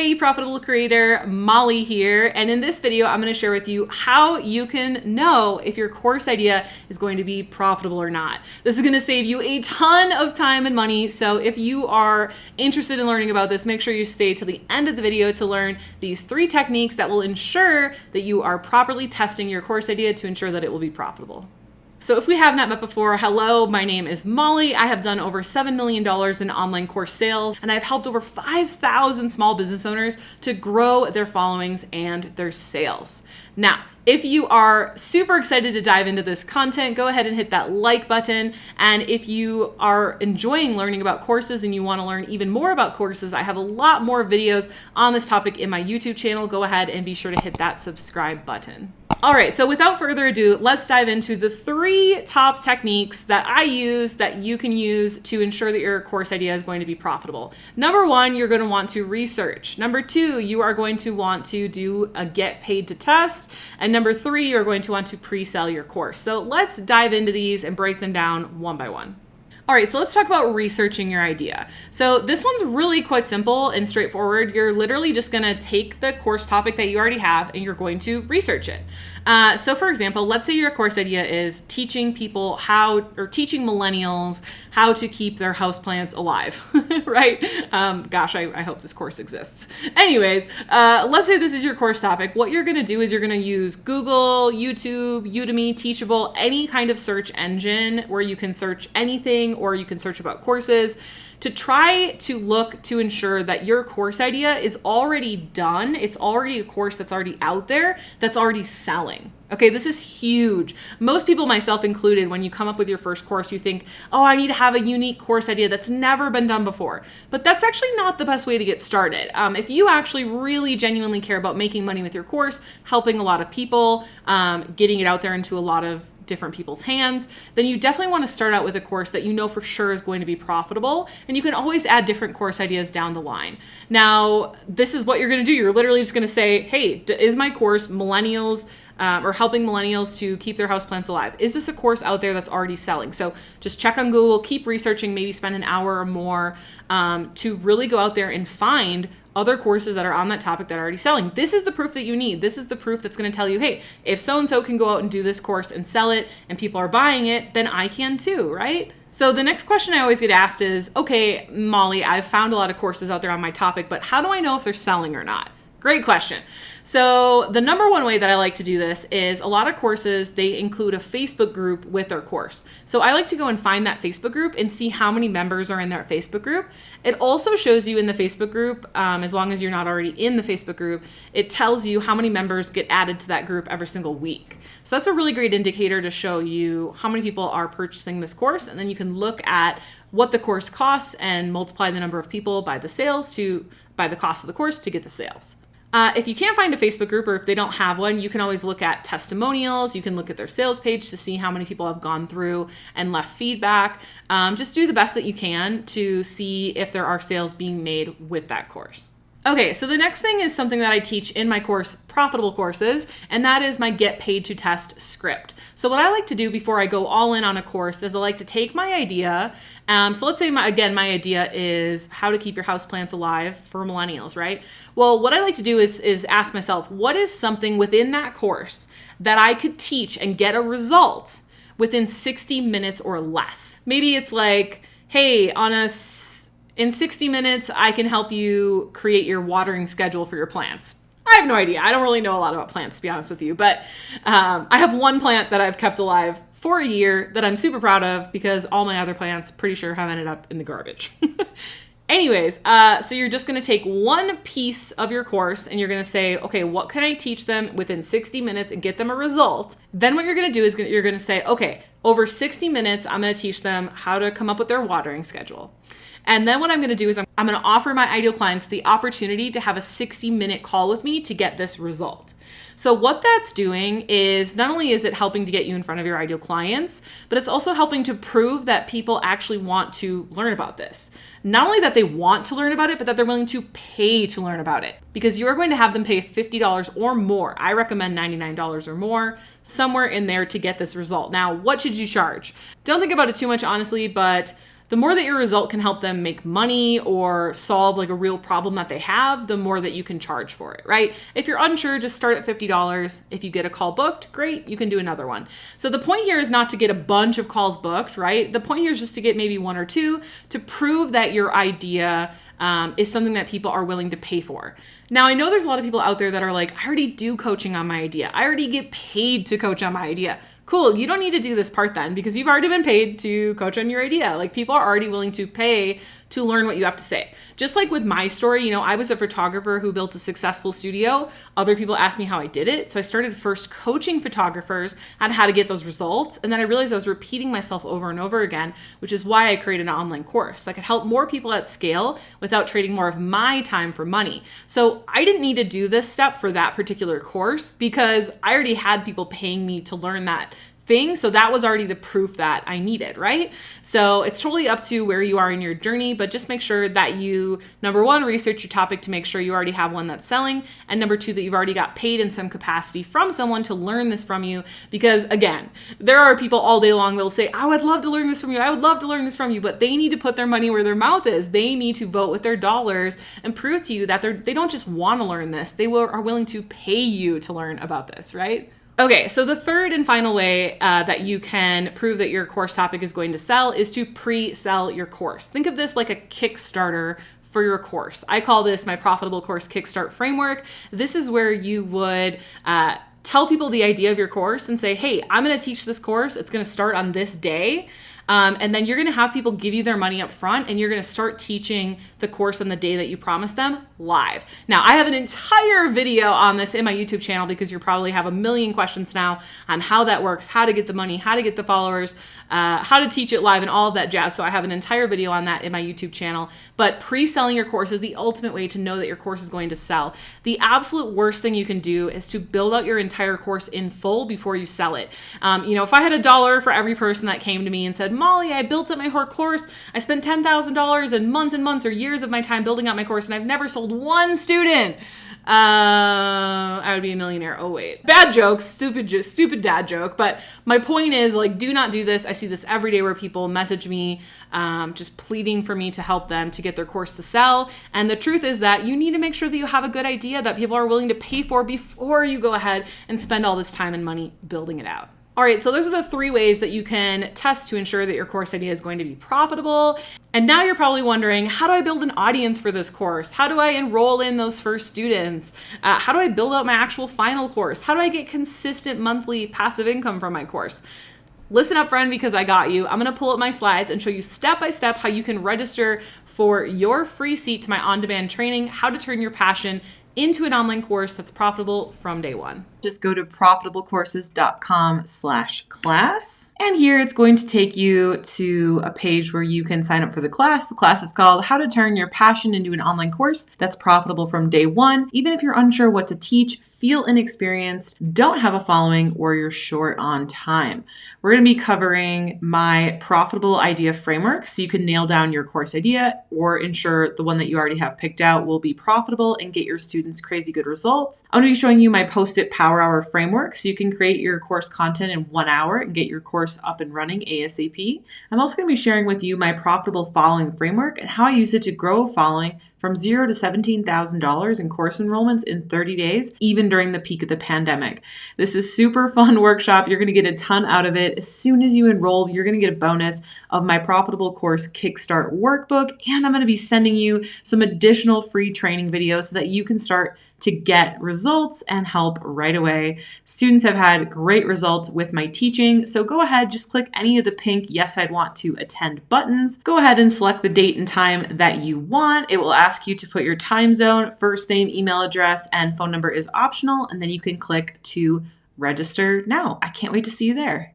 Hey Profitable Creator, Molly here, and in this video I'm going to share with you how you can know if your course idea is going to be profitable or not. This is going to save you a ton of time and money, so if you are interested in learning about this, make sure you stay till the end of the video to learn these 3 techniques that will ensure that you are properly testing your course idea to ensure that it will be profitable. So if we have not met before, hello, my name is Molly. I have done over $7 million in online course sales, and I've helped over 5,000 small business owners to grow their followings and their sales. Now, if you are super excited to dive into this content, go ahead and hit that like button. And if you are enjoying learning about courses and you want to learn even more about courses, I have a lot more videos on this topic in my YouTube channel. Go ahead and be sure to hit that subscribe button. All right, so without further ado, let's dive into the 3 top techniques that I use that you can use to ensure that your course idea is going to be profitable. Number 1, you're going to want to research. Number 2, you are going to want to do a get paid to test. And number 3, you're going to want to pre-sell your course. So let's dive into these and break them down one by one. All right, so let's talk about researching your idea. So this one's really quite simple and straightforward. You're literally just gonna take the course topic that you already have and you're going to research it. So for example, let's say your course idea is teaching people teaching millennials how to keep their houseplants alive, right? Gosh, I hope this course exists. Anyways, let's say this is your course topic. What you're gonna do is you're gonna use Google, YouTube, Udemy, Teachable, any kind of search engine where you can search anything or you can search about courses to try to look to ensure that your course idea is already done. It's already a course that's already out there, that's already selling. Okay, this is huge. Most people, myself included, when you come up with your first course, you think, oh, I need to have a unique course idea that's never been done before. But that's actually not the best way to get started. If you actually really genuinely care about making money with your course, helping a lot of people, getting it out there into a lot of different people's hands, then you definitely want to start out with a course that you know for sure is going to be profitable, and you can always add different course ideas down the line. Now, this is what you're going to do. You're literally just going to say, hey, is my course millennials or helping millennials to keep their houseplants alive? Is this a course out there that's already selling? So just check on Google, keep researching, maybe spend an hour or more to really go out there and find other courses that are on that topic that are already selling. This is the proof that you need. This is the proof that's going to tell you, hey, if so-and-so can go out and do this course and sell it and people are buying it, then I can too, right? So the next question I always get asked is, okay, Molly, I've found a lot of courses out there on my topic, but how do I know if they're selling or not? Great question. So the number 1 way that I like to do this is a lot of courses, they include a Facebook group with their course. So I like to go and find that Facebook group and see how many members are in that Facebook group. It also shows you in the Facebook group, as long as you're not already in the Facebook group, it tells you how many members get added to that group every single week. So that's a really great indicator to show you how many people are purchasing this course. And then you can look at what the course costs and multiply the number of people by the cost of the course to get the sales. If you can't find a Facebook group or if they don't have one, you can always look at testimonials. You can look at their sales page to see how many people have gone through and left feedback. Just do the best that you can to see if there are sales being made with that course. Okay, so the next thing is something that I teach in my course, Profitable Courses, and that is my Get Paid to Test script. So what I like to do before I go all in on a course is I like to take my idea. So let's say, my idea is how to keep your houseplants alive for millennials, right? Well, what I like to do is ask myself, what is something within that course that I could teach and get a result within 60 minutes or less? Maybe it's like, hey, in 60 minutes, I can help you create your watering schedule for your plants. I have no idea. I don't really know a lot about plants, to be honest with you, but I have one plant that I've kept alive for a year that I'm super proud of because all my other plants, pretty sure, have ended up in the garbage. Anyways, so you're just going to take one piece of your course and you're going to say, okay, what can I teach them within 60 minutes and get them a result? Then what you're going to do is you're going to say, okay, over 60 minutes, I'm going to teach them how to come up with their watering schedule. And then what I'm going to do is I'm going to offer my ideal clients the opportunity to have a 60-minute call with me to get this result. So what that's doing is not only is it helping to get you in front of your ideal clients, but it's also helping to prove that people actually want to learn about this. Not only that they want to learn about it, but that they're willing to pay to learn about it, because you're going to have them pay $50 or more. I recommend $99 or more, somewhere in there to get this result. Now, what should you charge? Don't think about it too much, honestly, but the more that your result can help them make money or solve like a real problem that they have, the more that you can charge for it, right? If you're unsure, just start at $50. If you get a call booked, great, you can do another one. So the point here is not to get a bunch of calls booked, right? The point here is just to get maybe one or two to prove that your idea is something that people are willing to pay for. Now, I know there's a lot of people out there that are like, I already do coaching on my idea. I already get paid to coach on my idea. Cool, you don't need to do this part then because you've already been paid to coach on your idea. Like people are already willing to pay to learn what you have to say. Just like with my story, I was a photographer who built a successful studio. Other people asked me how I did it. So I started first coaching photographers on how to get those results. And then I realized I was repeating myself over and over again, which is why I created an online course. I could help more people at scale without trading more of my time for money. So I didn't need to do this step for that particular course because I already had people paying me to learn that thing. So that was already the proof that I needed, right? So it's totally up to where you are in your journey, but just make sure that you, number one, research your topic to make sure you already have one that's selling. And number two, that you've already got paid in some capacity from someone to learn this from you. Because again, there are people all day long that will say, oh, I'd love to learn this from you. I would love to learn this from you, but they need to put their money where their mouth is. They need to vote with their dollars and prove to you that they don't just want to learn this. They are willing to pay you to learn about this, right? Okay, so the third and final way that you can prove that your course topic is going to sell is to pre-sell your course. Think of this like a Kickstarter for your course. I call this my Profitable Course Kickstart Framework. This is where you would tell people the idea of your course and say, hey, I'm going to teach this course. It's going to start on this day. And then you're going to have people give you their money up front and you're going to start teaching the course on the day that you promised them live. Now, I have an entire video on this in my YouTube channel because you probably have a million questions now on how that works, how to get the money, how to get the followers, how to teach it live and all of that jazz. So I have an entire video on that in my YouTube channel. But pre-selling your course is the ultimate way to know that your course is going to sell. The absolute worst thing you can do is to build out your entire course in full before you sell it. If I had $1 for every person that came to me and said, Molly, I built up my whole course. I spent $10,000 and months or years of my time building out my course and I've never sold one student. I would be a millionaire. Oh wait, bad joke, stupid dad joke. But my point is do not do this. I see this every day where people message me, just pleading for me to help them to get their course to sell. And the truth is that you need to make sure that you have a good idea that people are willing to pay for before you go ahead and spend all this time and money building it out. All right, so those are the 3 ways that you can test to ensure that your course idea is going to be profitable. And now you're probably wondering, how do I build an audience for this course? How do I enroll in those first students? How do I build out my actual final course? How do I get consistent monthly passive income from my course? Listen up, friend, because I got you. I'm going to pull up my slides and show you step by step how you can register for your free seat to my on-demand training, how to turn your passion into an online course that's profitable from day one. Just go to profitablecourses.com/class. And here it's going to take you to a page where you can sign up for the class. The class is called How to Turn Your Passion into an Online Course That's Profitable from Day One. Even if you're unsure what to teach, feel inexperienced, don't have a following, or you're short on time. We're going to be covering my profitable idea framework so you can nail down your course idea or ensure the one that you already have picked out will be profitable and get your students crazy good results. I'm going to be showing you my Post-it Power Hour framework so you can create your course content in 1 hour and get your course up and running ASAP. I'm also going to be sharing with you my profitable following framework and how I use it to grow a following from $0 to $17,000 in course enrollments in 30 days, even during the peak of the pandemic. This is super fun workshop. You're going to get a ton out of it. As soon as you enroll, you're going to get a bonus of my Profitable Course Kickstart workbook, and I'm going to be sending you some additional free training videos so that you can start to get results and help right away. Students have had great results with my teaching, so go ahead, just click any of the pink Yes, I'd Want to Attend buttons. Go ahead and select the date and time that you want. It will ask you to put your time zone, first name, email address, and phone number is optional, and then you can click to register now. I can't wait to see you there.